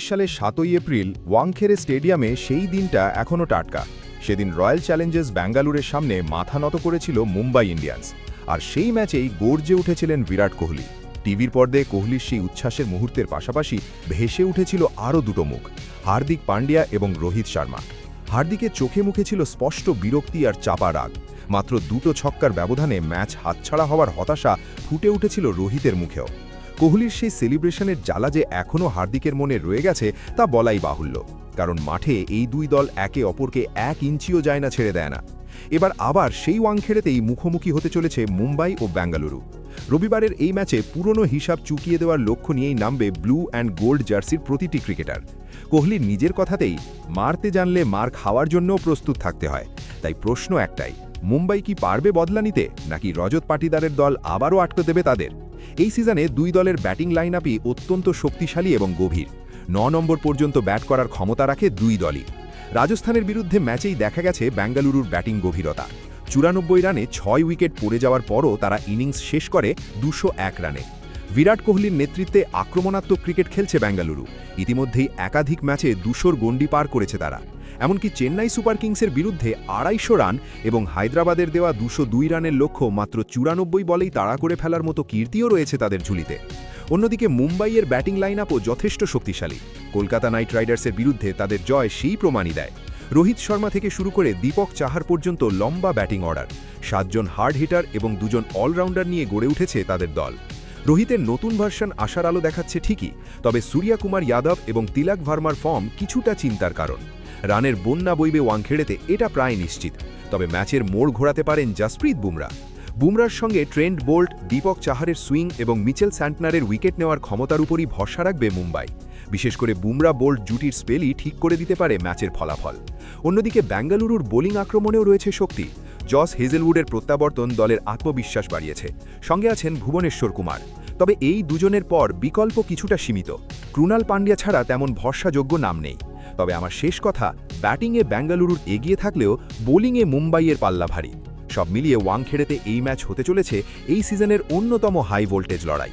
সালের ৭ই এপ্রিল ওয়াংখেড়ে স্টেডিয়ামে সেই দিনটা এখনও টাটকা। সেদিন রয়্যাল চ্যালেঞ্জার্স ব্যাঙ্গালোরের সামনে মাথা নত করেছিল মুম্বাই ইন্ডিয়ান্স, আর সেই ম্যাচেই গর্জে উঠেছিলেন বিরাট কোহলি। টিভির পর্দায় কোহলির সেই উচ্ছ্বাসের মুহূর্তের পাশাপাশি ভেসে উঠেছিল আরও দুটো মুখ, হার্দিক পান্ডিয়া এবং রোহিত শর্মা। হার্দিকের চোখে মুখে ছিল স্পষ্ট বিরক্তি আর চাপা রাগ। মাত্র দুটো ছক্কার ব্যবধানে ম্যাচ হাতছাড়া হওয়ার হতাশা ফুটে উঠেছিল রোহিতের মুখেও। কোহলির সেই সেলিব্রেশনের জ্বালা যে এখনও হার্দিকের মনে রয়ে গেছে তা বলাই বাহুল্য, কারণ মাঠে এই দুই দল একে অপরকে ১ ইঞ্চিও যায় না ছেড়ে দেয় না। এবার আবার সেই ওয়াংখেড়েতেই মুখোমুখি হতে চলেছে মুম্বাই ও বেঙ্গালুরু। রবিবারের এই ম্যাচে পুরনো হিসাব চুকিয়ে দেওয়ার লক্ষ্য নিয়েই নামবে ব্লু অ্যান্ড গোল্ড জার্সির প্রতিটি ক্রিকেটার। কোহলির নিজের কথাতেই মারতে জানলে মার খাওয়ার জন্যও প্রস্তুত থাকতে হয়। তাই প্রশ্ন একটাই, মুম্বাই কি পারবে বদলা নিতে, নাকি রজত পাটিদারের দল আবারও আটকে দেবে তাদের? এই সিজনে দুই দলের ব্যাটিং লাইন আপই অত্যন্ত শক্তিশালী এবং গভীর। ৯ নম্বর পর্যন্ত ব্যাট করার ক্ষমতা রাখে দুই দলই। রাজস্থানের বিরুদ্ধে ম্যাচেই দেখা গেছে বেঙ্গালুরুর ব্যাটিং গভীরতা। ৯৪ রানে ৬ উইকেট পড়ে যাওয়ার পরও তারা ইনিংস শেষ করে ২০১ রানে। বিরাট কোহলির নেতৃত্বে আক্রমণাত্মক ক্রিকেট খেলছে বেঙ্গালুরু। ইতিমধ্যেই একাধিক ম্যাচে ২০০ গণ্ডি পার করেছে তারা। এমনকি চেন্নাই সুপার কিংসের বিরুদ্ধে ২৫০ রান এবং হায়দ্রাবাদের দেওয়া ২০২ রানের লক্ষ্য মাত্র ৯৪ বলেই তাড়া করে ফেলার মতো কীর্তিও রয়েছে তাদের ঝুলিতে। অন্যদিকে মুম্বাইয়ের ব্যাটিং লাইন আপও যথেষ্ট শক্তিশালী। কলকাতা নাইট রাইডার্সের বিরুদ্ধে তাদের জয় সেই প্রমাণই দেয়। রোহিত শর্মা থেকে শুরু করে দীপক চাহার পর্যন্ত লম্বা ব্যাটিং অর্ডার, ৭ জন হার্ড হিটার এবং ২ জন অলরাউন্ডার নিয়ে গড়ে উঠেছে তাদের দল। রোহিতের নতুন ভার্সন আশার আলো দেখাচ্ছে ঠিকই, তবে সূর্যকুমার যাদব এবং তিলক ভার্মার ফর্ম কিছুটা চিন্তার কারণ। রানের বন্যা বইবে ওয়াংখেড়েতে এটা প্রায় নিশ্চিত, তবে ম্যাচের মোড় ঘোরাতে পারেন জসপ্রীত বুমরা। বুমরার সঙ্গে ট্রেন্ট বোল্ট, দীপক চাহারের সুইং এবং মিচেল স্যান্টনারের উইকেট নেওয়ার ক্ষমতার উপরই ভরসা রাখবে মুম্বাই। বিশেষ করে বুমরা বোল্ট জুটির স্পেলই ঠিক করে দিতে পারে ম্যাচের ফলাফল। অন্যদিকে বেঙ্গালুরুর বোলিং আক্রমণেও রয়েছে শক্তি। জস হেজেলউডের প্রত্যাবর্তন দলের আত্মবিশ্বাস বাড়িয়েছে। সঙ্গে আছেন ভুবনেশ্বর কুমার। তবে এই দুজনের পর বিকল্প কিছুটা সীমিত। ক্রুনাল পান্ডিয়া ছাড়া তেমন ভরসাযোগ্য নাম নেই। তবে আমার শেষ কথা, ব্যাটিংয়ে বেঙ্গালুরুর এগিয়ে থাকলেও বোলিংয়ে মুম্বাইয়ের পাল্লা ভারী। সব মিলিয়ে ওয়াংখেড়েতে এই ম্যাচ হতে চলেছে এই সিজনের অন্যতম হাই ভোল্টেজ লড়াই।